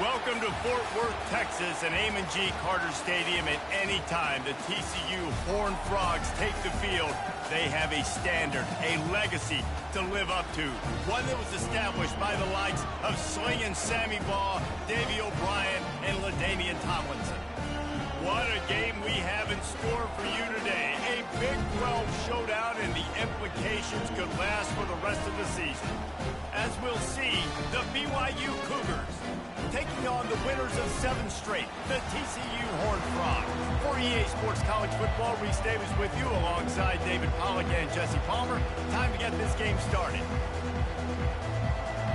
Welcome to Fort Worth, Texas, and Amon G. Carter Stadium. At any time the TCU Horned Frogs take the field, they have a standard, a legacy to live up to. One that was established by the likes of Slingin' Sammy Baugh, Davey O'Brien, and LaDainian Tomlinson. What a game we have in store for you today. A Big 12 showdown, and the implications could last for the rest of the season. As we'll see, the BYU Cougars taking on the winners of 7 straight, the TCU Horned Frogs. For EA Sports College Football, Reese Davis with you alongside David Pollack and Jesse Palmer. Time to get this game started.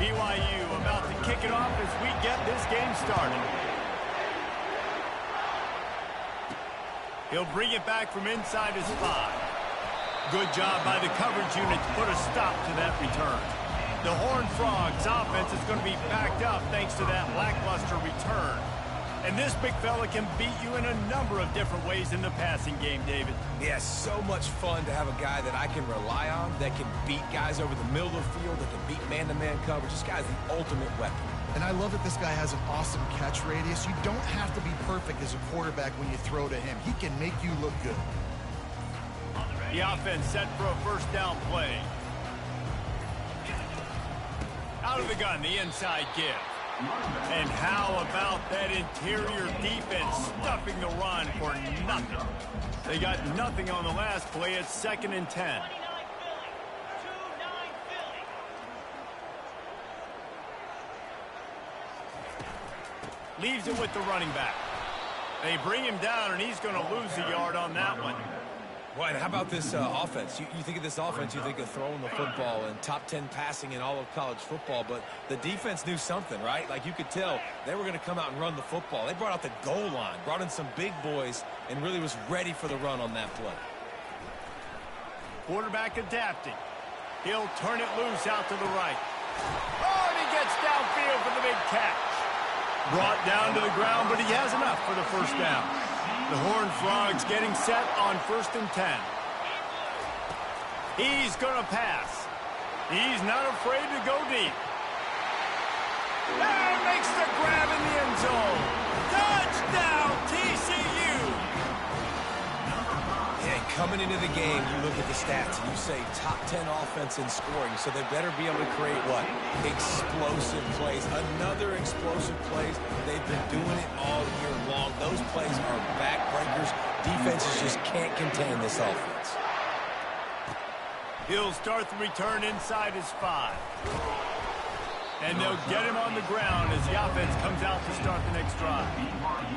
BYU about to kick it off as we get this game started. He'll bring it back from inside his 5. Good job by the coverage unit to put a stop to that return. The Horned Frogs offense is going to be backed up thanks to that lackluster return. And this big fella can beat you in a number of different ways in the passing game, David. Yeah, so much fun to have a guy that I can rely on, that can beat guys over the middle of the field, that can beat man-to-man coverage. This guy's the ultimate weapon. And I love that this guy has an awesome catch radius. You don't have to be perfect as a quarterback when you throw to him. He can make you look good. The offense set for a first down play. Out of the gun, the inside give. And how about that interior defense stuffing the run for nothing? They got nothing on the last play. It's 2nd and 10. Leaves it with the running back. They bring him down, and he's going to lose a yard on that one. Well, and how about this offense? You think of this offense, you think of throwing the football and top 10 passing in all of college football, but the defense knew something, right? Like you could tell they were going to come out and run the football. They brought out the goal line, brought in some big boys, and really was ready for the run on that play. Quarterback adapting. He'll turn it loose out to the right. Oh, and he gets downfield for the big catch. Brought down to the ground, but he has enough for the first down. The Horned Frogs getting set on 1st and 10. He's going to pass. He's not afraid to go deep. And makes the grab in the end zone. Touchdown, TCU! Yeah, and coming into the game, you look at the stats and you say top 10 offense in scoring, so they better be able to create what? Explosive plays. Another explosive plays. They've been doing it all year long. Those plays are backbreakers. Defenses just can't contain this offense. He'll start the return inside his 5. And they'll get him on the ground as the offense comes out to start the next drive.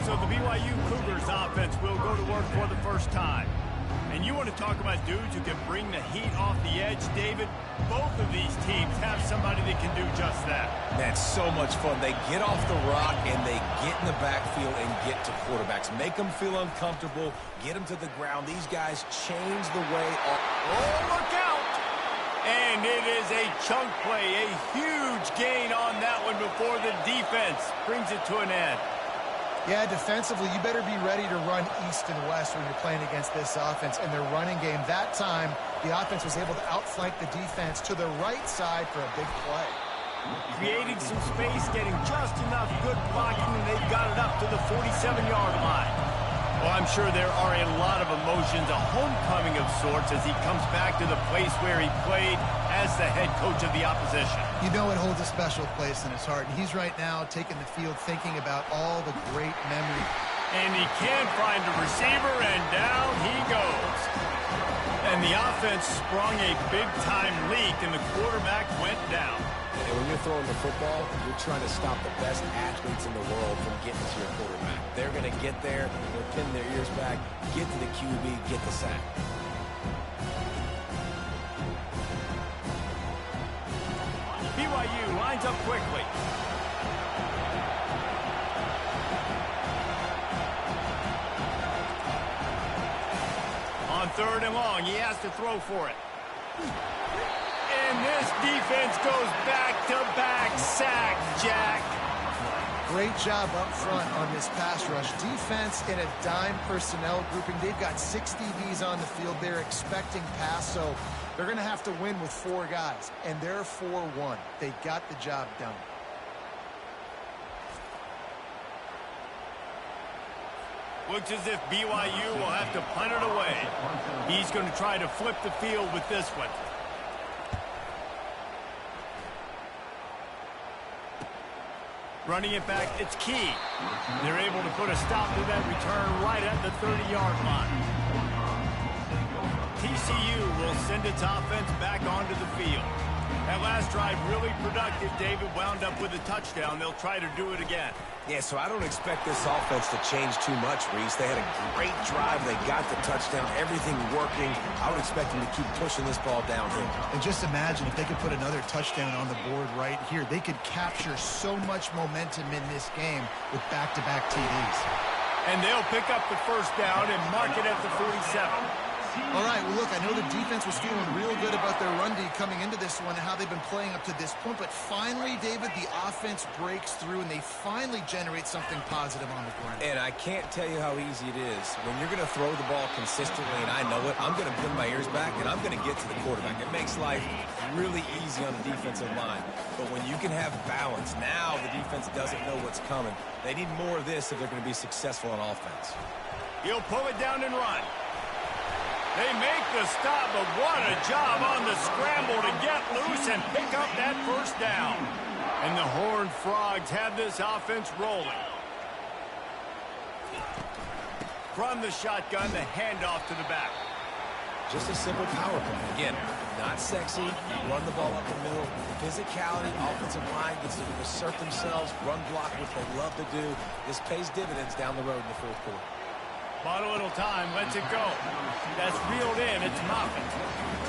So the BYU Cougars offense will go to work for the first time. And you want to talk about dudes who can bring the heat off the edge, David? Both of these teams have somebody that can do just that. That's so much fun. They get off the rock and they get in the backfield and get to quarterbacks. Make them feel uncomfortable. Get them to the ground. These guys change the way. Oh, look out! And it is a chunk play, a huge gain on that one before the defense brings it to an end. Yeah, defensively, you better be ready to run east and west when you're playing against this offense and their running game. That time, the offense was able to outflank the defense to the right side for a big play. Creating some space, getting just enough good blocking, and they've got it up to the 47-yard line. Well, I'm sure there are a lot of emotions, a homecoming of sorts as he comes back to the place where he played as the head coach of the opposition. You know it holds a special place in his heart, and he's right now taking the field thinking about all the great memories. And he can't find a receiver, and down he goes. And the offense sprung a big-time leak, and the quarterback went down. And when you're throwing the football, you're trying to stop the best athletes in the world from getting to your quarterback. They're going to get there, they'll pin their ears back, get to the QB, get the sack. BYU lines up quickly. On 3rd and long, he has to throw for it. And this defense goes back-to-back sack, Jack. Great job up front on this pass rush. Defense in a dime personnel grouping. They've got 6 DBs on the field. They're expecting pass, so they're going to have to win with 4 guys. And they're 4-1. They got the job done. Looks as if BYU will have to punt it away. He's going to try to flip the field with this one. Running it back, it's key. They're able to put a stop to that return right at the 30-yard line. TCU will send its offense back onto the field. That last drive really productive. David wound up with a touchdown. They'll try to do it again. Yeah, so I don't expect this offense to change too much, Reese. They had a great drive. They got the touchdown. Everything working. I would expect them to keep pushing this ball downhill. And just imagine if they could put another touchdown on the board right here. They could capture so much momentum in this game with back-to-back TDs. And they'll pick up the first down and mark it at the 47. All right, well, look, I know the defense was feeling real good about their run D coming into this one and how they've been playing up to this point, but finally, David, the offense breaks through and they finally generate something positive on the ground. And I can't tell you how easy it is. When you're going to throw the ball consistently, and I know it, I'm going to pin my ears back, and I'm going to get to the quarterback. It makes life really easy on the defensive line. But when you can have balance, now the defense doesn't know what's coming. They need more of this if they're going to be successful on offense. He'll pull it down and run. They make the stop, but what a job on the scramble to get loose and pick up that first down. And the Horned Frogs have this offense rolling. From the shotgun, the handoff to the back. Just a simple power play. Again, not sexy. Run the ball up the middle. Physicality, offensive line gets to assert themselves, run block, which they love to do. This pays dividends down the road in the fourth quarter. Bought a little time, lets it go. That's reeled in, it's Moffitt.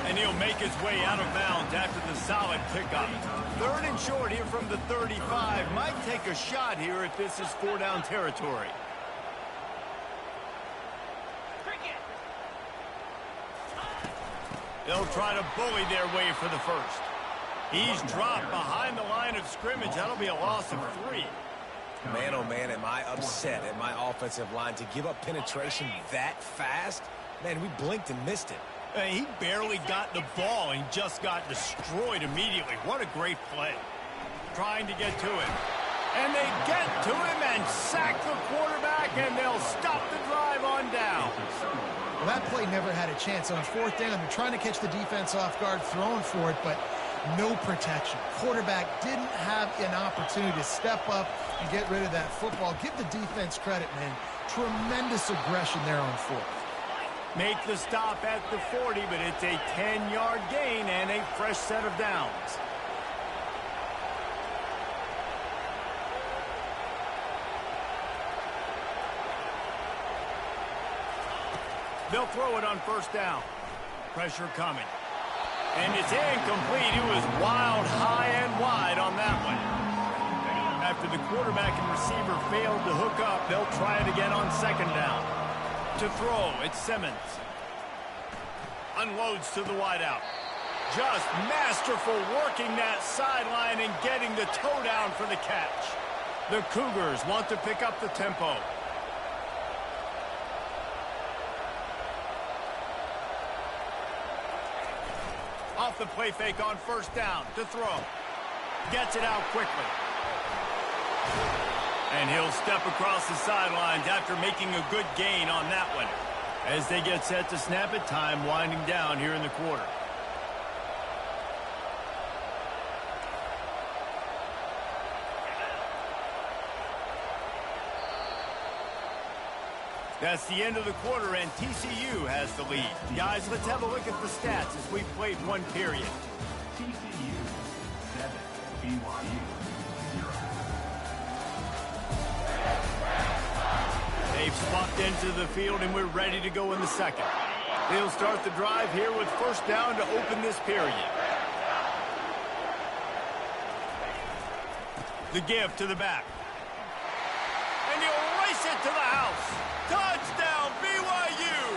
And he'll make his way out of bounds after the solid pickup. Third and short here from the 35. Might take a shot here if this is 4-down territory. They'll try to bully their way for the first. He's dropped behind the line of scrimmage. That'll be a loss of 3. Man, oh man, am I upset at my offensive line to give up penetration that fast? Man, we blinked and missed it. He barely got the ball and just got destroyed immediately. What a great play. Trying to get to him. And they get to him and sack the quarterback, and they'll stop the drive on down. Well, that play never had a chance. On 4th down, they're trying to catch the defense off guard, throwing for it, but no protection. Quarterback didn't have an opportunity to step up and get rid of that football. Give the defense credit, man. Tremendous aggression there on 4th. Make the stop at the 40, but it's a 10-yard gain and a fresh set of downs. They'll throw it on 1st down. Pressure coming. And it's incomplete. It was wild, high, and wide on that one. After the quarterback and receiver failed to hook up, they'll try it again on 2nd down. To throw, it's Simmons. Unloads to the wideout. Just masterful working that sideline and getting the toe down for the catch. The Cougars want to pick up the tempo. Off the play fake on 1st down to throw. Gets it out quickly. And he'll step across the sidelines after making a good gain on that one. As they get set to snap it, time winding down here in the quarter. That's the end of the quarter, and TCU has the lead. Guys, let's have a look at the stats as we've played one period. TCU 7, BYU 0. They've swapped into the field, and we're ready to go in the second. They'll start the drive here with 1st down to open this period. The give to the back. And he'll race it to the house. Touchdown, BYU!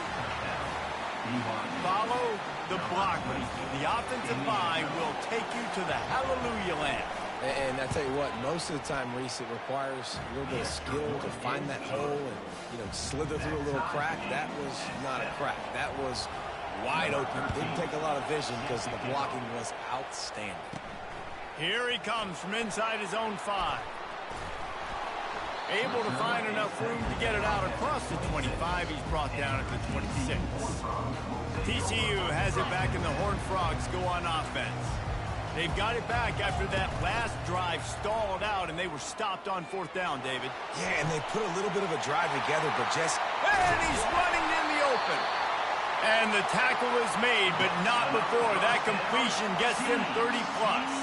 Follow the blockers. The offensive line will take you to the hallelujah land. And I tell you what, most of the time, Reese, it requires a little bit of skill to find that hole and, slither through a little crack. That was not a crack. That was wide open. Didn't take a lot of vision because the blocking was outstanding. Here he comes from inside his own 5. Able to find enough room to get it out across the 25. He's brought down at the 26. TCU has it back, and the Horned Frogs go on offense. They've got it back after that last drive stalled out, and they were stopped on 4th down, David. Yeah, and they put a little bit of a drive together, but just... And he's running in the open. And the tackle is made, but not before that completion gets them 30-plus.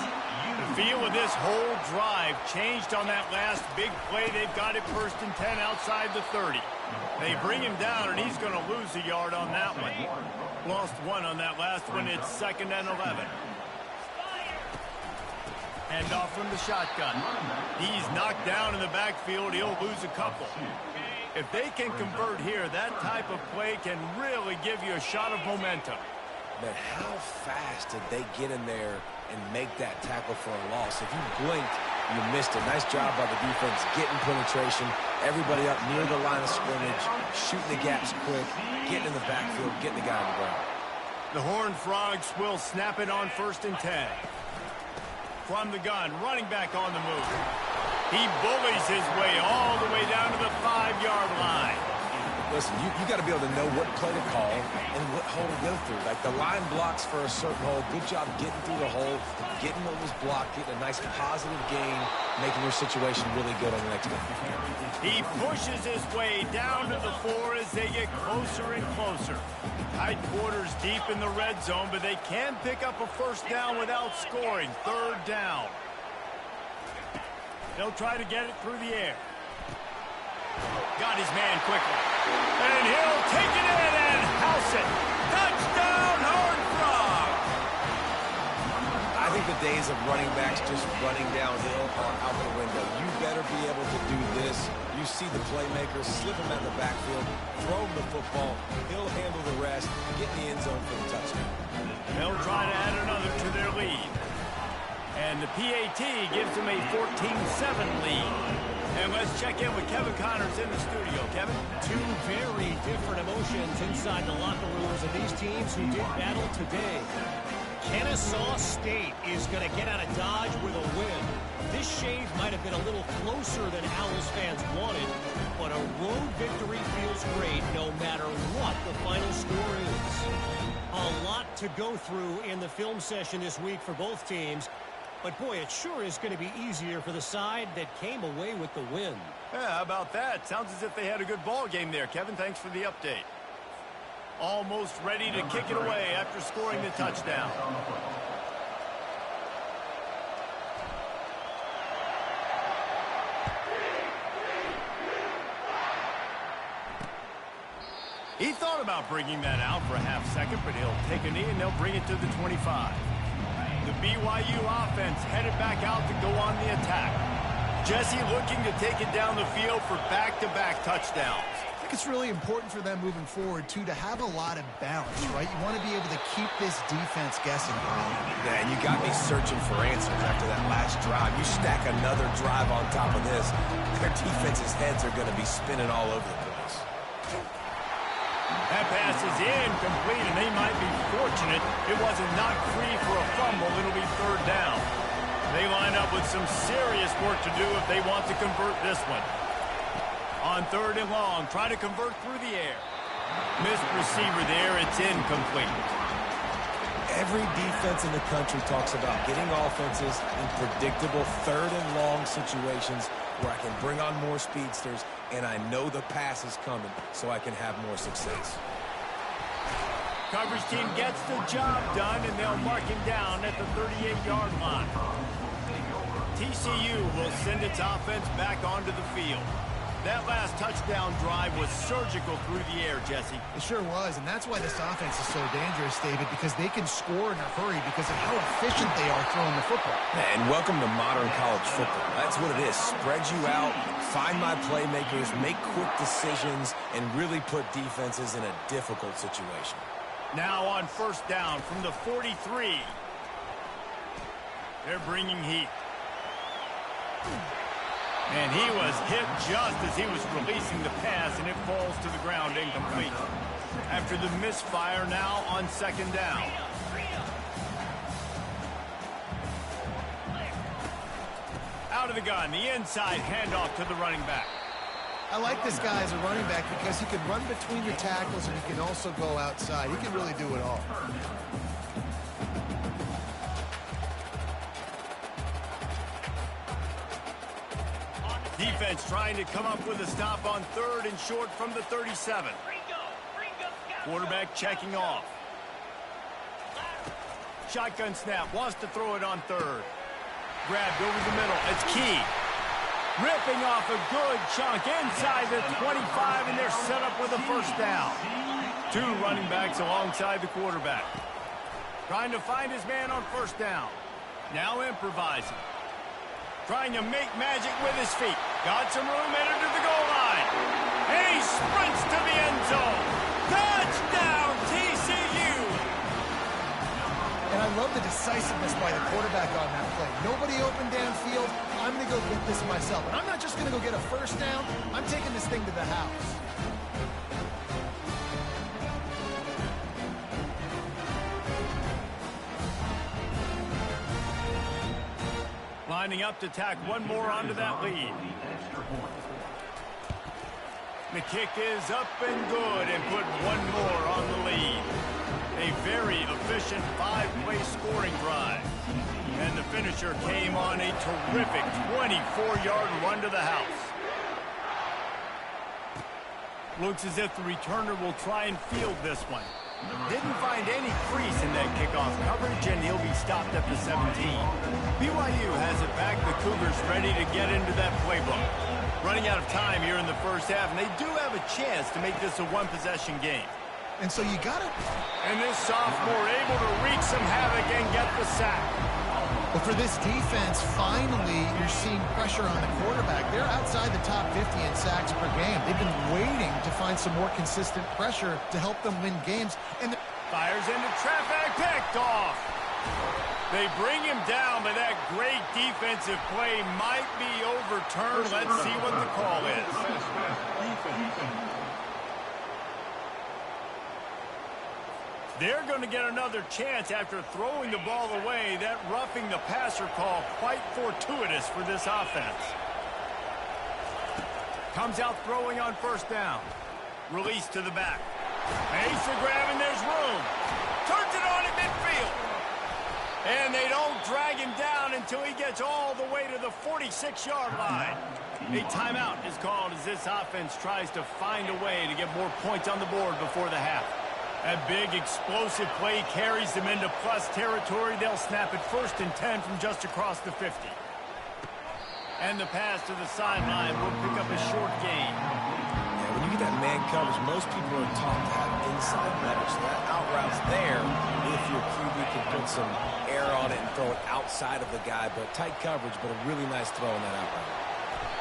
The feel of this whole drive changed on that last big play. They've got it 1st and 10 outside the 30. They bring him down, and he's going to lose a yard on that one. Lost 1 on that last one. It's 2nd and 11. Hand off from the shotgun. He's knocked down in the backfield. He'll lose a couple. If they can convert here, that type of play can really give you a shot of momentum. But how fast did they get in there and make that tackle for a loss? If you blinked, you missed it. Nice job by the defense getting penetration. Everybody up near the line of scrimmage, shooting the gaps quick, getting in the backfield, getting the guy on the ground. The Horned Frogs will snap it on 1st and 10. From the gun, running back on the move. He bullies his way all the way down to the 5-yard line. Listen, you got to be able to know what play to call and what hole to go through. Like the line blocks for a certain hole. Good job getting through the hole, getting what was blocked, getting a nice positive gain, making your situation really good on the next one. He pushes his way down to the 4 as they get closer and closer. Tight quarters deep in the red zone, but they can pick up a 1st down without scoring. 3rd down. They'll try to get it through the air. Got his man quickly. And he'll take it in and house it. Touchdown, Horned Frogs! I think the days of running backs just running downhill are out the window. You better be able to do this. You see the playmakers, slip him out the backfield, throw him the football. He'll handle the rest, get in the end zone for the touchdown. They'll try to add another to their lead. And the PAT gives them a 14-7 lead. And let's check in with Kevin Connors in the studio. Kevin? 2 very different emotions inside the locker rooms of these teams who did battle today. Kennesaw State is going to get out of Dodge with a win. This shave might have been a little closer than Owls fans wanted, but a road victory feels great no matter what the final score is. A lot to go through in the film session this week for both teams. But, boy, it sure is going to be easier for the side that came away with the win. Yeah, how about that? Sounds as if they had a good ball game there, Kevin. Thanks for the update. Almost ready to kick it away after scoring the touchdown. He thought about bringing that out for a half second, but he'll take a knee and they'll bring it to the 25. The BYU offense headed back out to go on the attack. Jesse looking to take it down the field for back-to-back touchdowns. I think it's really important for them moving forward, too, to have a lot of balance, right? You want to be able to keep this defense guessing. Yeah, and you got me searching for answers after that last drive. You stack another drive on top of this, their defense's heads are going to be spinning all over the place. That pass is incomplete, and they might be fortunate it wasn't knocked free for a fumble. It'll be 3rd down. They line up with some serious work to do if they want to convert this one. On 3rd and long, try to convert through the air. Missed receiver there. It's incomplete. Every defense in the country talks about getting offenses in predictable 3rd and long situations where I can bring on more speedsters and I know the pass is coming so I can have more success. Coverage team gets the job done, and they'll mark him down at the 38-yard line. TCU will send its offense back onto the field. That last touchdown drive was surgical through the air, Jesse. It sure was, and that's why this offense is so dangerous, David, because they can score in a hurry because of how efficient they are throwing the football. And welcome to modern college football. That's what it is. Spread you out, find my playmakers, make quick decisions, and really put defenses in a difficult situation. Now on 1st down from the 43. They're bringing heat. And he was hit just as he was releasing the pass, and it falls to the ground incomplete. After the misfire, now on 2nd down. Out of of the gun, the inside handoff to the running back. I like this guy as a running back because he can run between the tackles and he can also go outside. He can really do it all. Defense trying to come up with a stop on 3rd and short from the 37. Quarterback checking off. Shotgun snap, wants to throw it on 3rd. Grabbed over the middle, it's Key. Ripping off a good chunk inside the 25, and they're set up with a first down. 2 running backs alongside the quarterback. Trying to find his man on first down. Now improvising. Trying to make magic with his feet. Got some room, entered to the goal line. And he sprints to the end zone. Touchdown, TCU! And I love the decisiveness by the quarterback on that play. Nobody open downfield. I'm going to go get this myself. And I'm not just going to go get a first down. I'm taking this thing to the house. Lining up to tack one more onto that lead. The kick is up and good and put one more on the lead. A very efficient 5-play scoring drive. And the finisher came on a terrific 24-yard run to the house. Looks as if the returner will try and field this one. Didn't find any crease in that kickoff coverage, and he'll be stopped at the 17. BYU has it back. The Cougars ready to get into that playbook. Running out of time here in the first half, and they do have a chance to make this a one-possession game. And so you got to... And this sophomore able to wreak some havoc and get the sack. But for this defense, finally, you're seeing pressure on the quarterback. They're outside the top 50 in sacks per game. They've been waiting to find some more consistent pressure to help them win games. And fires into traffic, picked off. They bring him down, but that great defensive play might be overturned. Let's see what the call is. They're going to get another chance after throwing the ball away. That roughing the passer call quite fortuitous for this offense. Comes out throwing on first down. Release to the back. Makes the grab and there's room. Turns it on at midfield. And they don't drag him down until he gets all the way to the 46-yard line. A timeout is called as this offense tries to find a way to get more points on the board before the half. A big explosive play carries them into plus territory. They'll snap it 1st and 10 from just across the 50. And the pass to the sideline will pick up a short gain. Yeah, when you get that man coverage, most people are taught to have inside leverage. So that out route's there if your QB can put some air on it and throw it outside of the guy. But tight coverage, but a really nice throw in that out route.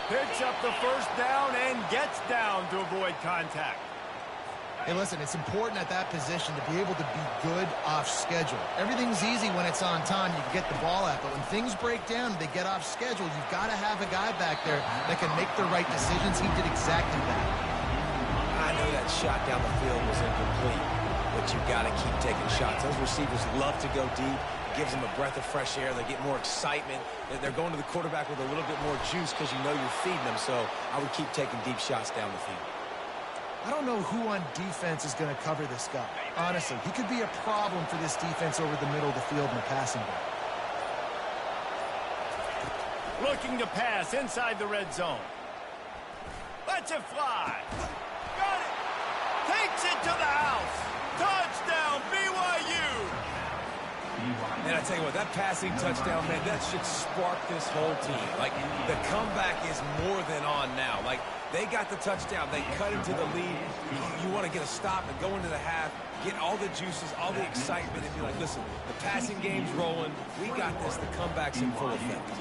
Picks up the first down and gets down to avoid contact. hey, listen, it's important at that position to be able to be good off schedule. Everything's easy when it's on time. You can get the ball out. But when things break down, they get off schedule. You've got to have a guy back there that can make the right decisions. He did exactly that. I know that shot down the field was incomplete, but you've got to keep taking shots. Those receivers love to go deep. It gives them a breath of fresh air. They get more excitement. They're going to the quarterback with a little bit more juice because you know you're feeding them. So I would keep taking deep shots down the field. I don't know who on defense is going to cover this guy. Honestly, he could be a problem for this defense over the middle of the field in the passing game. Looking to pass inside the red zone. Lets it fly. Got it. Takes it to the house. Touchdown, BYU. And I tell you what, that passing touchdown, man, that should spark this whole team. Like, the comeback is more than on now. Like, they got the touchdown. They cut into the lead. You want to get a stop and go into the half, get all the juices, all the excitement, and be like, listen, the passing game's rolling. We got this. The comeback's in full effect.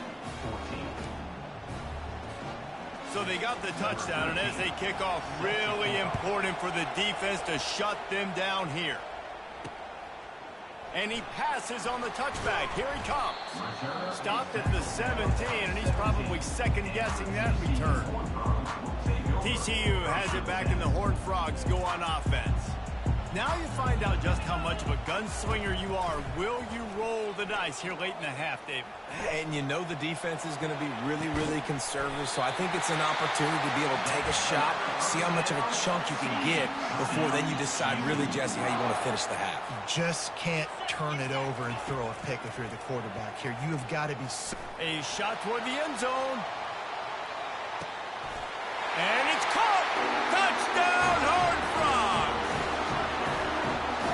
So they got the touchdown, and as they kick off, really important for the defense to shut them down here. And he passes on the touchback. Here he comes. Stopped at the 17, and he's probably second-guessing that return. TCU has it back, and the Horned Frogs go on offense. Now you find out just how much of a gunslinger you are. Will you roll the dice here late in the half, David? And you know the defense is going to be really, really conservative, so I think it's an opportunity to be able to take a shot, see how much of a chunk you can get before then you decide really, Jesse, how you want to finish the half. You just can't turn it over and throw a pick if you're the quarterback here. You have got to be... A shot toward the end zone. And it's caught! Touchdown, Horned Frogs!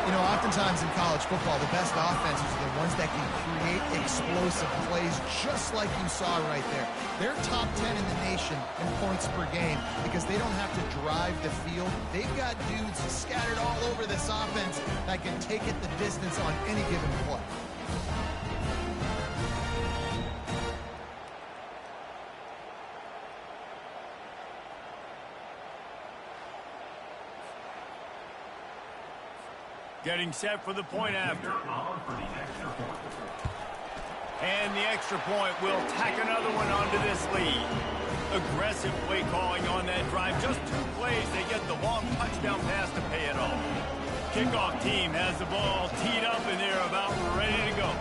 You know, oftentimes in college football, the best offenses are the ones that can create explosive plays just like you saw right there. They're top 10 in the nation in points per game because they don't have to drive the field. They've got dudes scattered all over this offense that can take it the distance on any given play. Getting set for the point after. And the extra point will tack another one onto this lead. Aggressive play calling on that drive. Just 2 plays, they get the long touchdown pass to pay it off. Kickoff team has the ball teed up and they're about ready to go.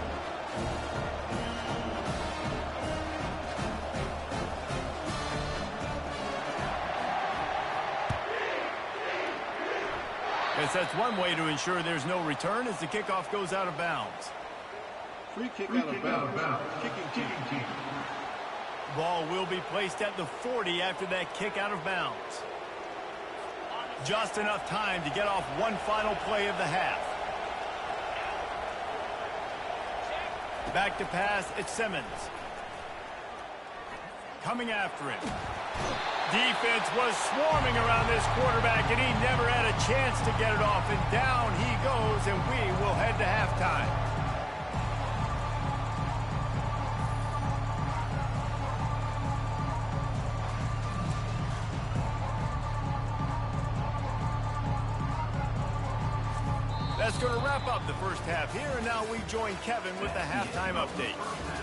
Guess that's one way to ensure there's no return as the kickoff goes out of bounds. Free kick out of bounds. Kicking team. Ball will be placed at the 40 after that kick out of bounds. Just enough time to get off one final play of the half. Back to pass, it's Simmons. Coming after it. Defense was swarming around this quarterback, and he never had a chance to get it off. And down he goes, and we will head to halftime. That's going to wrap up the first half here, and now we join Kevin with the halftime update.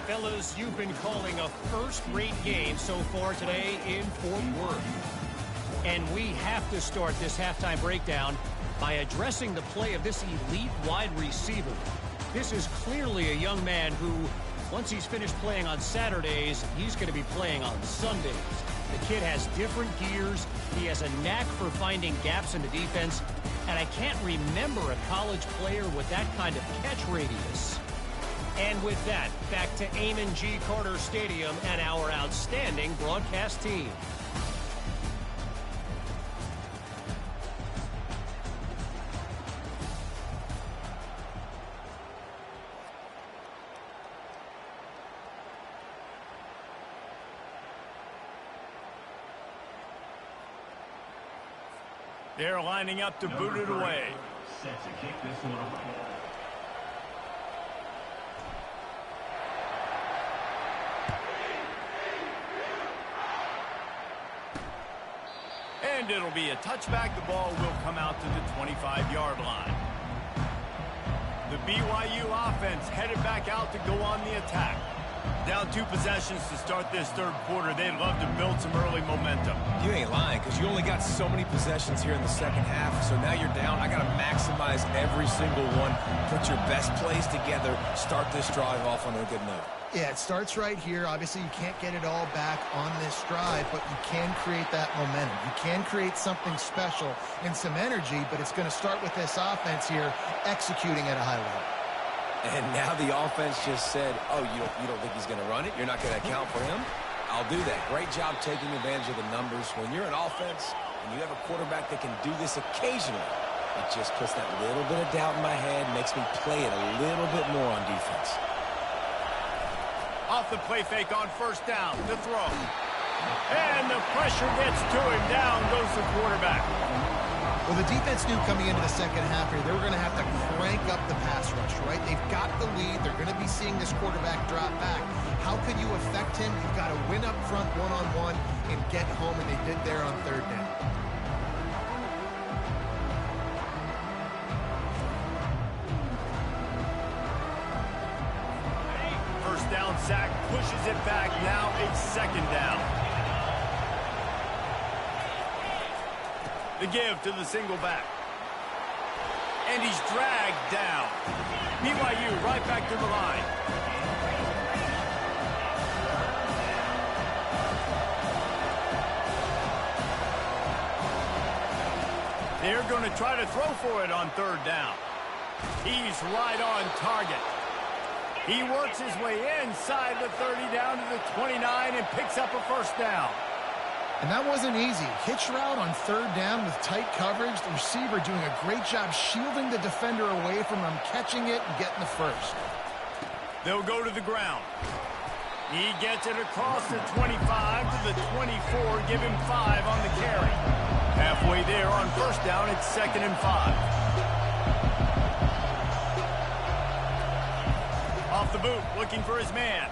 Fellas, you've been calling a first-rate game so far today in Fort Worth. And we have to start this halftime breakdown by addressing the play of this elite wide receiver. This is clearly a young man who, once he's finished playing on Saturdays, he's going to be playing on Sundays. The kid has different gears. He has a knack for finding gaps in the defense. And I can't remember a college player with that kind of catch radius. And with that, back to Amon G. Carter Stadium and our outstanding broadcast team. They're lining up to boot it away. Set to kick this one away. And it'll be a touchback. The ball will come out to the 25-yard line. The BYU offense headed back out to go on the attack. Down 2 possessions to start this third quarter. They'd love to build some early momentum. You ain't lying, because you only got so many possessions here in the second half, so now you're down. I got to maximize every single one. Put your best plays together. Start this drive off on a good note. Yeah, it starts right here. Obviously, you can't get it all back on this drive, but you can create that momentum. You can create something special and some energy, but it's going to start with this offense here executing at a high level. And now the offense just said, oh, you don't think he's going to run it? You're not going to account for him? I'll do that. Great job taking advantage of the numbers. When you're an offense and you have a quarterback that can do this occasionally, it just puts that little bit of doubt in my head, makes me play it a little bit more on defense. Off the play fake on first down to throw. And the pressure gets to him. Down goes the quarterback. Well, the defense knew coming into the second half here, they were going to have to crank up the pass rush, right? They've got the lead. They're going to be seeing this quarterback drop back. How can you affect him? You've got to win up front one-on-one and get home, and they did there on third down. First down sack pushes it back. Now it's second down. The give to the single back. And he's dragged down. BYU right back to the line. They're going to try to throw for it on third down. He's right on target. He works his way inside the 30 down to the 29 and picks up a first down. And that wasn't easy. Hitch route on third down with tight coverage. The receiver doing a great job shielding the defender away from him, catching it and getting the first. They'll go to the ground. He gets it across the 25 to the 24. Give him 5 on the carry. Halfway there on first down, it's 2nd and 5. Off the boot, looking for his man.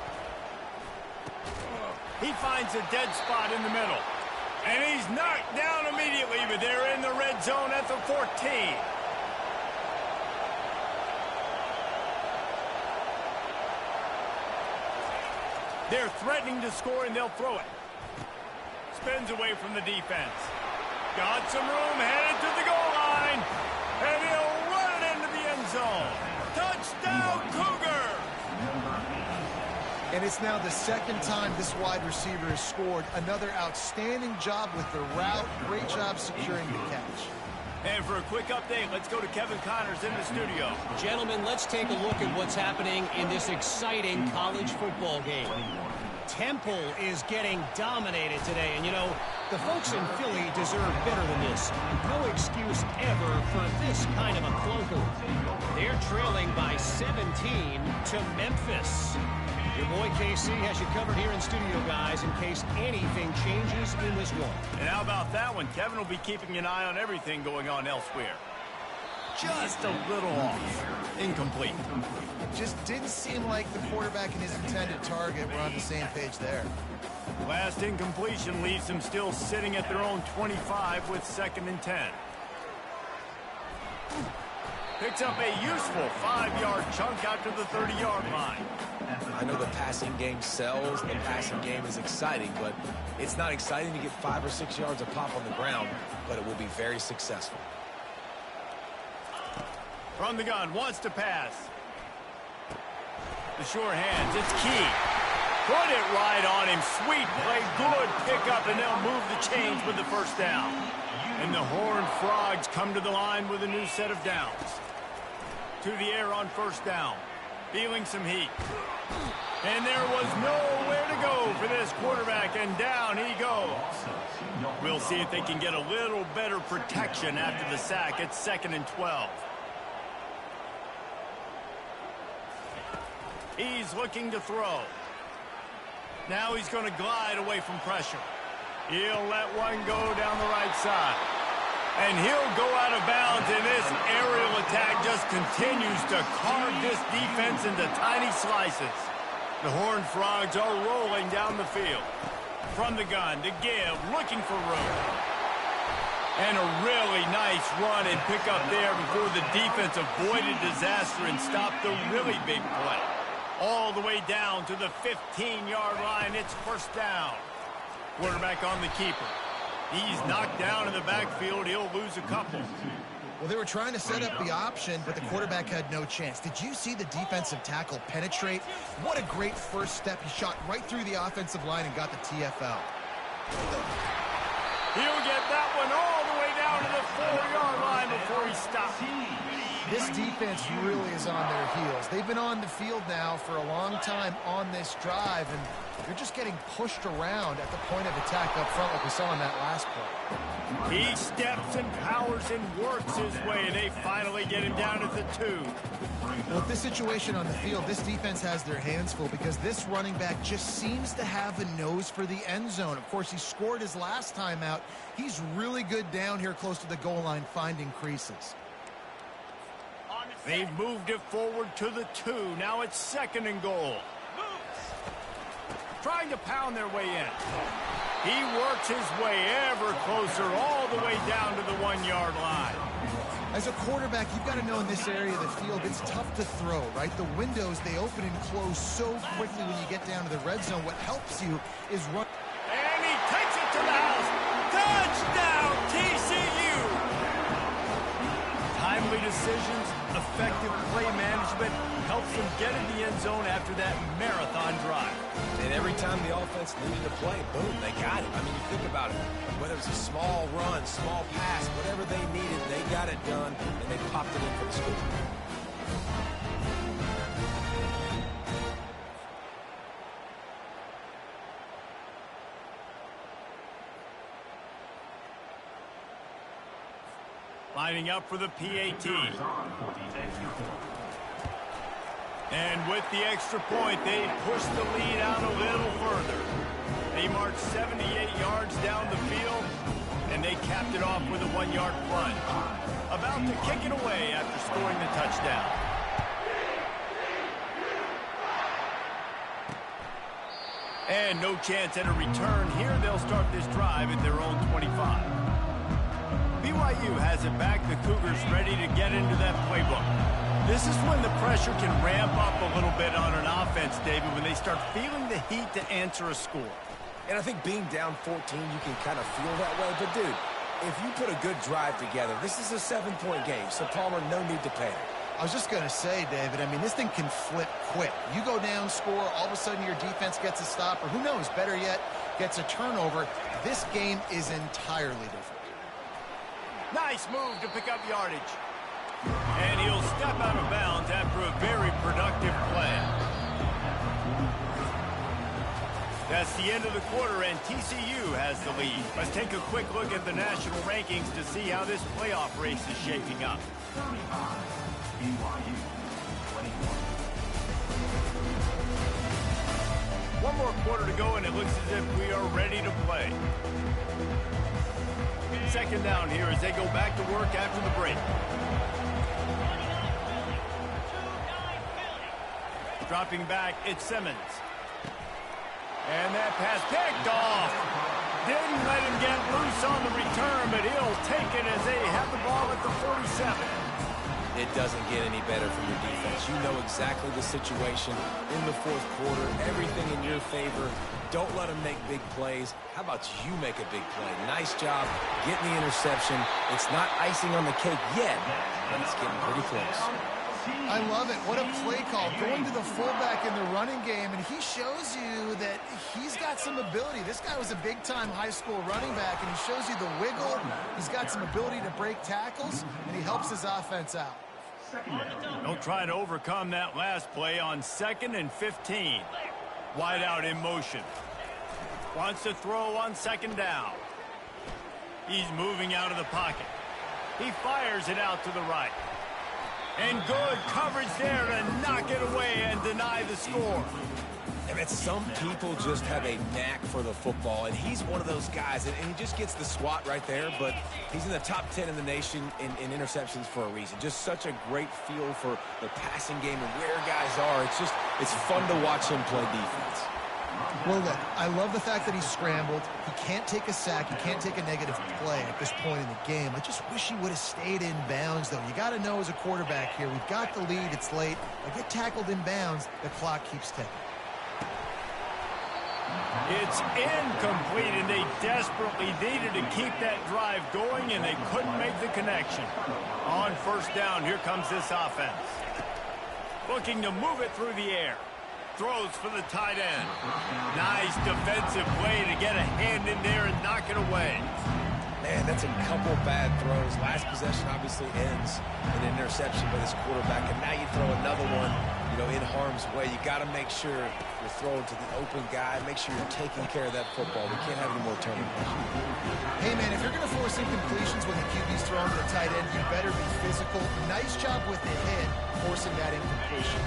He finds a dead spot in the middle. And he's knocked down immediately, but they're in the red zone at the 14. They're threatening to score, and they'll throw it. Spins away from the defense. Got some room, headed to the goal line. And he'll run it into the end zone. Touchdown, Cougar! And it's now the second time this wide receiver has scored. Another outstanding job with the route. Great job securing the catch. And for a quick update, let's go to Kevin Connors in the studio. Gentlemen, let's take a look at what's happening in this exciting college football game. Temple is getting dominated today, and you know, the folks in Philly deserve better than this. No excuse ever for this kind of a clunker. They're trailing by 17 to Memphis. Your boy KC has you covered here in studio, guys, in case anything changes in this one. And how about that one? Kevin will be keeping an eye on everything going on elsewhere. Just a little off. Incomplete. Just didn't seem like the quarterback and his intended target were on the same page there. Last incompletion leaves them still sitting at their own 25 with 2nd and 10. Picks up a useful 5-yard chunk out to the 30-yard line. I know the passing game sells, the passing game is exciting, but it's not exciting to get 5 or 6 yards a pop on the ground, but it will be very successful. From the gun, wants to pass. The sure hands, it's Key. Put it right on him. Sweet play, good pickup, and they'll move the chains with the first down. And the Horned Frogs come to the line with a new set of downs. To the air on first down. Feeling some heat. And there was nowhere to go for this quarterback, and down he goes. We'll see if they can get a little better protection after the sack. It's 2nd and 12. He's looking to throw. Now he's going to glide away from pressure. He'll let one go down the right side. And he'll go out of bounds, and this aerial attack just continues to carve this defense into tiny slices. The Horned Frogs are rolling down the field. From the gun to give, looking for room. And a really nice run and pick up there before the defense avoided disaster and stopped the really big play. All the way down to the 15-yard line. It's first down. Quarterback on the keeper. He's knocked down in the backfield. He'll lose a couple. Well, they were trying to set up the option, but the quarterback had no chance. Did you see the defensive tackle penetrate? What a great first step. He shot right through the offensive line and got the TFL. He'll get that one all the way down to the 4-yard line before he stops. This defense really is on their heels. They've been on the field now for a long time on this drive, and they're just getting pushed around at the point of attack up front like we saw in that last play. He steps and powers and works his way. They finally get him down at the 2. Well, with this situation on the field, this defense has their hands full because this running back just seems to have a nose for the end zone. Of course, he scored his last time out. He's really good down here close to the goal line finding creases. They've moved it forward to the 2. Now it's 2nd and goal. Trying to pound their way in. He works his way ever closer all the way down to the 1-yard line. As a quarterback, you've got to know in this area of the field, it's tough to throw, right? The windows, they open and close so quickly when you get down to the red zone. What helps you is run. And he takes it to the house. Touchdown, TCU! Time Early decisions, effective play management helps them get in the end zone after that marathon drive. And every time the offense needed a play, boom, they got it. I mean, you think about it. Whether it's a small run, small pass, whatever they needed, they got it done, and they popped it in for the score. Lining up for the PAT. And with the extra point, they push the lead out a little further. They marched 78 yards down the field, and they capped it off with a 1-yard plunge. About to kick it away after scoring the touchdown. And no chance at a return here. They'll start this drive at their own 25. BYU has it back. The Cougars ready to get into that playbook. This is when the pressure can ramp up a little bit on an offense, David, when they start feeling the heat to answer a score. And I think being down 14, you can kind of feel that way. But, dude, if you put a good drive together, this is a 7-point game. So, Palmer, no need to panic. I was just going to say, David, I mean, this thing can flip quick. You go down, score, all of a sudden your defense gets a stop, or who knows, better yet, gets a turnover. This game is entirely different. Nice move to pick up yardage. And he'll step out of bounds after a very productive play. That's the end of the quarter, and TCU has the lead. Let's take a quick look at the national rankings to see how this playoff race is shaping up. BYU 21. One more quarter to go, and it looks as if we are ready to play. Second down here as they go back to work after the break. Dropping back, it's Simmons. And that pass picked off. Didn't let him get loose on the return, but he'll take it as they have the ball at the 47. It doesn't get any better from your defense. You know exactly the situation in the fourth quarter. Everything in your favor. Don't let them make big plays. How about you make a big play? Nice job getting the interception. It's not icing on the cake yet, but it's getting pretty close. I love it. What a play call. Going to the fullback in the running game, and he shows you that he's got some ability. This guy was a big-time high school running back, and he shows you the wiggle. He's got some ability to break tackles, and he helps his offense out. They'll try to overcome that last play on 2nd and 15. Wide out in motion. Wants to throw on 2nd down. He's moving out of the pocket. He fires it out to the right. And good coverage there to knock it away and deny the score. And it's some people just have a knack for the football, and he's one of those guys, and he just gets the swat right there, but he's in the top 10 in the nation in interceptions for a reason. Just such a great feel for the passing game and where guys are. It's fun to watch him play defense. Well, look, I love the fact that he scrambled. He can't take a sack. He can't take a negative play at this point in the game. I just wish he would have stayed in bounds, though. You got to know as a quarterback here, we've got the lead. It's late. I get tackled in bounds, the clock keeps ticking. It's incomplete, and they desperately needed to keep that drive going, and they couldn't make the connection. On 1st down, here comes this offense. Looking to move it through the air. Throws for the tight end. Nice defensive play to get a hand in there and knock it away. Man, that's a couple bad throws. Last possession obviously ends in an interception by this quarterback, and now you throw another one, in harm's way. You got to make sure you're throwing to the open guy. Make sure you're taking care of that football. We can't have any more turnovers. Hey, man, if you're going to force incompletions when the QB's throwing to the tight end, you better be physical. Nice job with the hit, forcing that incompletion.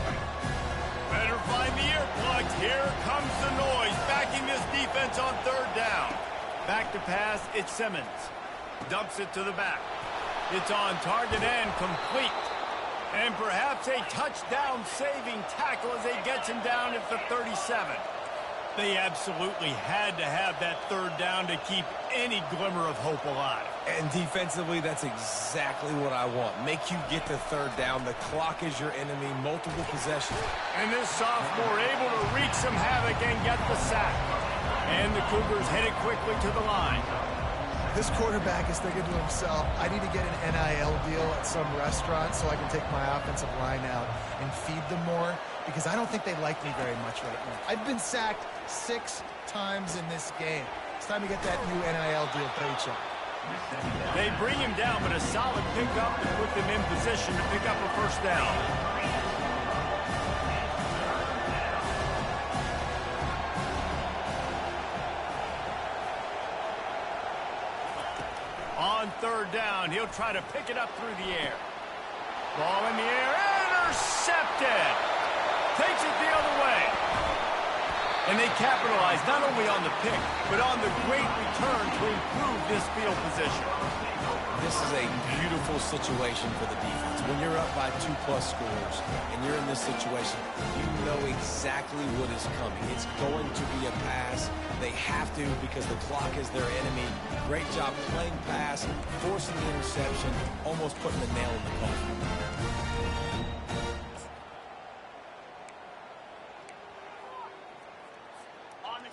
Better find the earplugs. Here comes the noise, backing this defense on 3rd down. Back to pass, it's Simmons. Dumps it to the back. It's on target and complete. And perhaps a touchdown-saving tackle as he gets him down at the 37. They absolutely had to have that 3rd down to keep any glimmer of hope alive. And defensively, that's exactly what I want. Make you get the 3rd down. The clock is your enemy. Multiple possessions. And this sophomore able to wreak some havoc and get the sack. And the Cougars headed quickly to the line. This quarterback is thinking to himself, I need to get an NIL deal at some restaurant so I can take my offensive line out and feed them more, because I don't think they like me very much right now. I've been sacked 6 times in this game. It's time to get that new NIL deal paycheck. They bring him down, but a solid pickup to put them in position to pick up a first down. On third down, he'll try to pick it up through the air. Ball in the air, intercepted. Takes it the other way. And they capitalize not only on the pick, but on the great return to improve this field position. This is a beautiful situation for the defense. When you're up by 2+ scores and you're in this situation, you know exactly what is coming. It's going to be a pass. They have to, because the clock is their enemy. Great job playing pass, forcing the interception, almost putting the nail in the coffin.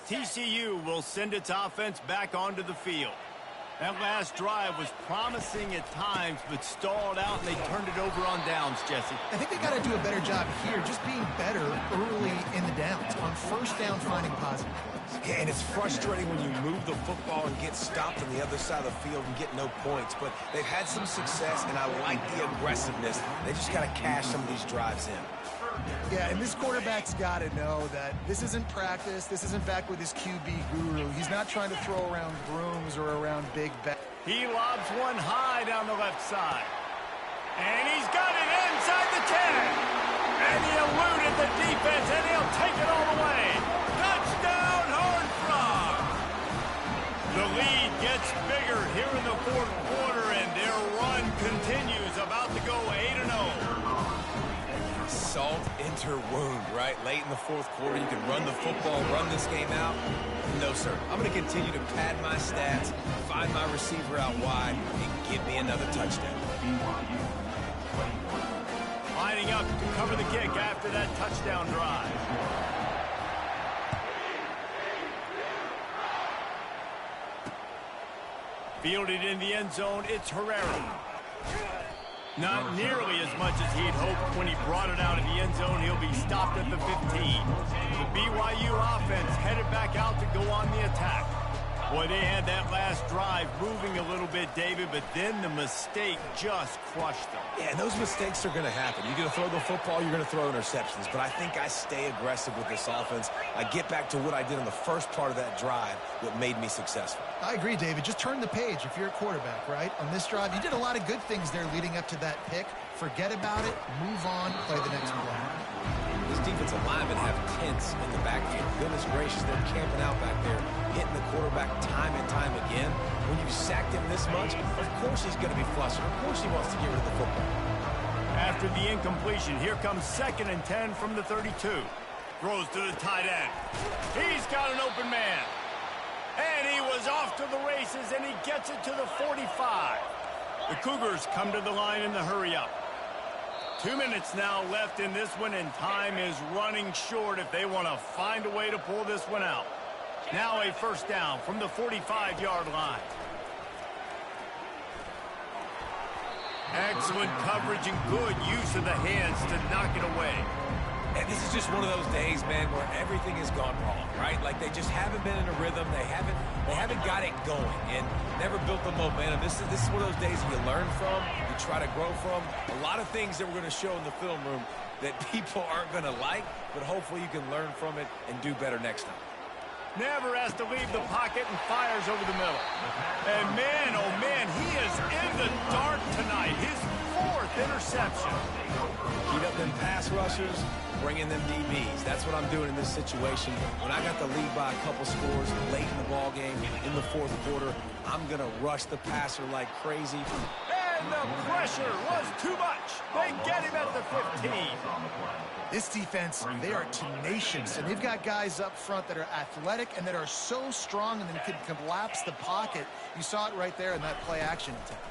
TCU will send its offense back onto the field. That last drive was promising at times, but stalled out, and they turned it over on downs, Jesse. I think they got to do a better job here, just being better early in the downs. On first down, finding positive plays. Yeah, and it's frustrating when you move the football and get stopped on the other side of the field and get no points. But they've had some success, and I like the aggressiveness. They just got to cash some of these drives in. Yeah, and this quarterback's got to know that this isn't practice. This isn't back with his QB guru. He's not trying to throw around brooms or around big bets. He lobs one high down the left side. And he's got it inside the 10. And he eluded the defense, and he'll take it all the way. Touchdown, Horned Frog! The lead gets bigger here in the fourth quarter, and their run continues, about to go 8-0. Salt enter wound, right? Late in the fourth quarter, you can run the football, run this game out. No, sir. I'm going to continue to pad my stats, find my receiver out wide, and give me another touchdown. Lining up to cover the kick after that touchdown drive. Fielded in the end zone, it's Herrera. Not nearly as much as he'd hoped when he brought it out of the end zone. He'll be stopped at the 15. The BYU offense headed back out to go on the attack. Boy, they had that last drive moving a little bit, David, but then the mistake just crushed them. Yeah, and those mistakes are going to happen. You're going to throw the football, you're going to throw interceptions, but I think I stay aggressive with this offense. I get back to what I did in the first part of that drive, what made me successful. I agree, David. Just turn the page if you're a quarterback, right? On this drive, you did a lot of good things there leading up to that pick. Forget about it, move on, play the next play. This defensive linemen have tents in the backfield. Goodness gracious, they're camping out back there, hitting the quarterback time and time again. When you've sacked him this much, of course he's going to be flustered. Of course he wants to get rid of the football. After the incompletion, here comes 2nd and 10 from the 32. Throws to the tight end. He's got an open man. And he was off to the races, and he gets it to the 45. The Cougars come to the line in the hurry-up. 2 minutes now left in this one, and time is running short if they want to find a way to pull this one out. Now a first down from the 45-yard line. Excellent coverage and good use of the hands to knock it away. And this is just one of those days, man, where everything has gone wrong, right? Like they just haven't been in a rhythm. They haven't got it going and never built the momentum. This is one of those days you learn from, you try to grow from. A lot of things that we're going to show in the film room that people aren't going to like, but hopefully you can learn from it and do better next time. Never has to leave the pocket and fires over the middle. And man, oh man, he is in the dark tonight. His 4th interception. Heat up them pass rushers, bring in them DBs. That's what I'm doing in this situation. When I got the lead by a couple scores late in the ball game, in the fourth quarter, I'm going to rush the passer like crazy. And the pressure was too much. They get him at the 15. This defense, they are tenacious, and they've got guys up front that are athletic and that are so strong and then can collapse the pocket. You saw it right there in that play-action attempt.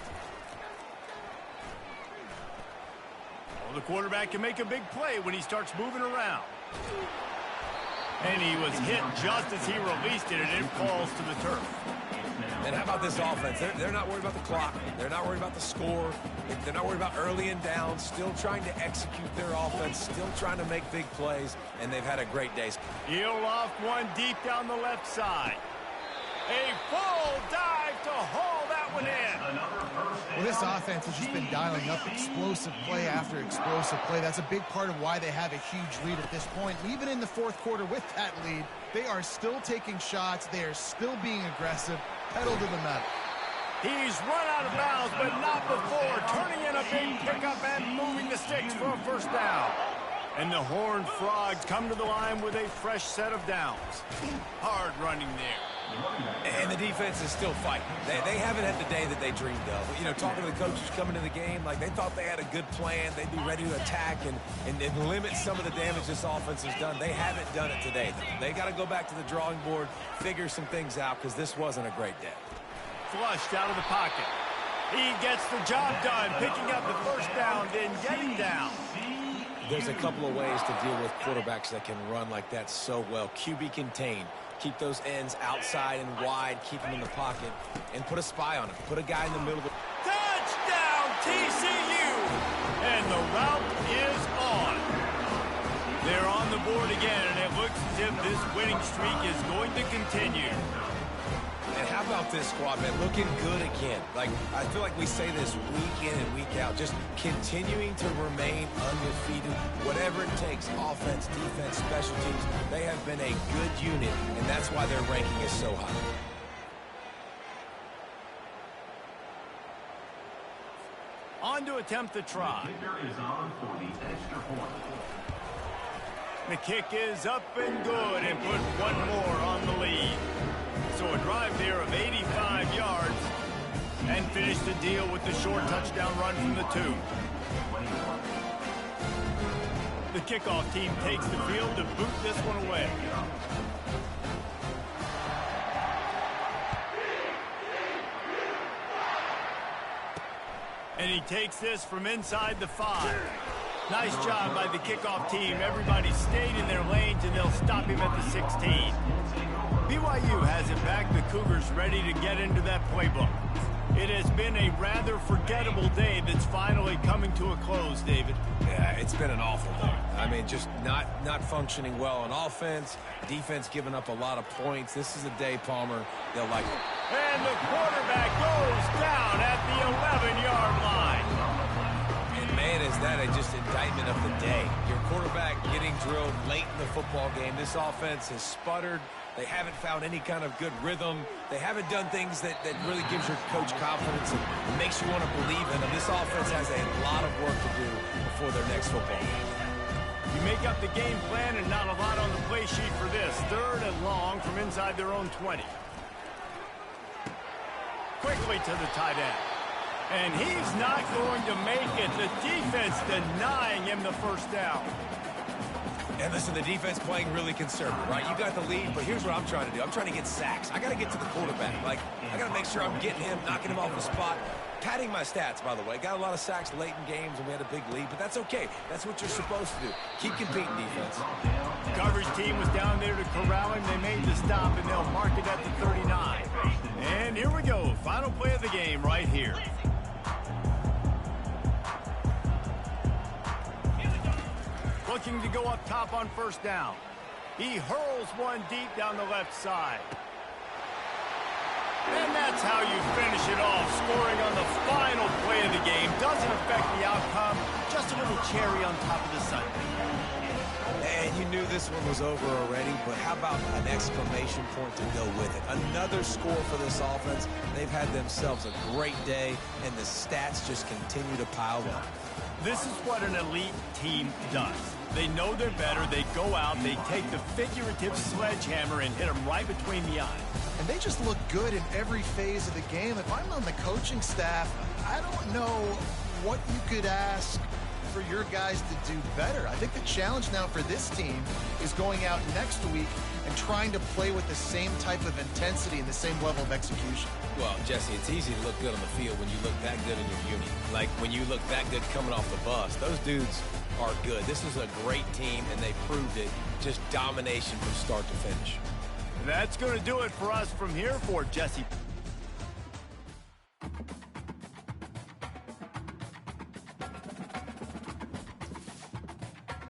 Well, the quarterback can make a big play when he starts moving around. And he was hit just as he released it, and it falls to the turf. And how about this offense? They're not worried about the clock. They're not worried about the score. They're not worried about early and down. Still trying to execute their offense. Still trying to make big plays. And they've had a great day. He'll loft one deep down the left side. A full dive to haul that one in. Well, this offense has just been dialing up explosive play after explosive play. That's a big part of why they have a huge lead at this point. Even in the fourth quarter with that lead, they are still taking shots. They are still being aggressive. Pedal to the metal. He's run out of bounds, but not before. Turning in a big pickup and moving the sticks for a first down. And the Horned Frogs come to the line with a fresh set of downs. Hard running there. And the defense is still fighting. They haven't had the day that they dreamed of. You know, talking to the coaches coming to the game, like they thought they had a good plan. They'd be ready to attack and limit some of the damage this offense has done. They haven't done it today. They got to go back to the drawing board, figure some things out, because this wasn't a great day. Flushed out of the pocket. He gets the job done, picking up the first down, then getting down. There's a couple of ways to deal with quarterbacks that can run like that so well. QB contain. Keep those ends outside and wide. Keep them in the pocket. And put a spy on him. Put a guy in the middle. Touchdown, TCU! And the route is on. They're on the board again, and it looks as if this winning streak is going to continue. And how about this squad, man? Looking good again. Like, I feel like we say this week in and week out. Just continuing to remain undefeated. Whatever it takes, offense, defense, special teams, they have been a good unit, and that's why their ranking is so high. On to attempt the try. The kick is up and good, and put one more on the lead. So a drive there of 85 yards, and finish the deal with the short touchdown run from the 2. The kickoff team takes the field to boot this one away. And he takes this from inside the 5. Nice job by the kickoff team. Everybody stayed in their lanes, and they'll stop him at the 16. BYU has it back. The Cougars ready to get into that playbook. It has been a rather forgettable day that's finally coming to a close, David. Yeah, it's been an awful day. I mean, just not functioning well on offense. Defense giving up a lot of points. This is a day, Palmer, they'll like it. And the quarterback goes down at the 11-yard line. And, man, is that just indictment of the day. Your quarterback getting drilled late in the football game. This offense has sputtered. They haven't found any kind of good rhythm. They haven't done things that really gives your coach confidence and makes you want to believe in them. This offense has a lot of work to do before their next football game. You make up the game plan and not a lot on the play sheet for this. 3rd and long from inside their own 20. Quickly to the tight end. And he's not going to make it. The defense denying him the first down. And listen, the defense playing really conservative, right? You got the lead, but here's what I'm trying to do. I'm trying to get sacks. I got to get to the quarterback. Like, I got to make sure I'm getting him, knocking him off the spot. Padding my stats, by the way. Got a lot of sacks late in games, and we had a big lead, but that's okay. That's what you're supposed to do. Keep competing, defense. The coverage team was down there to corral him. They made the stop, and they'll mark it at the 39. And here we go. Final play of the game right here. Looking to go up top on first down. He hurls one deep down the left side. And that's how you finish it off, scoring on the final play of the game. Doesn't affect the outcome, just a little cherry on top of the sundae. And you knew this one was over already, but how about an exclamation point to go with it? Another score for this offense. They've had themselves a great day, and the stats just continue to pile up. This is what an elite team does. They know they're better. They go out. They take the figurative sledgehammer and hit them right between the eyes. And they just look good in every phase of the game. If I'm on the coaching staff, I don't know what you could ask for your guys to do better. I think the challenge now for this team is going out next week and trying to play with the same type of intensity and the same level of execution. Well, Jesse, it's easy to look good on the field when you look that good in your uni. Like when you look that good coming off the bus. Those dudes are good. This is a great team, and they proved it. Just domination from start to finish. That's going to do it for us from here for Jesse.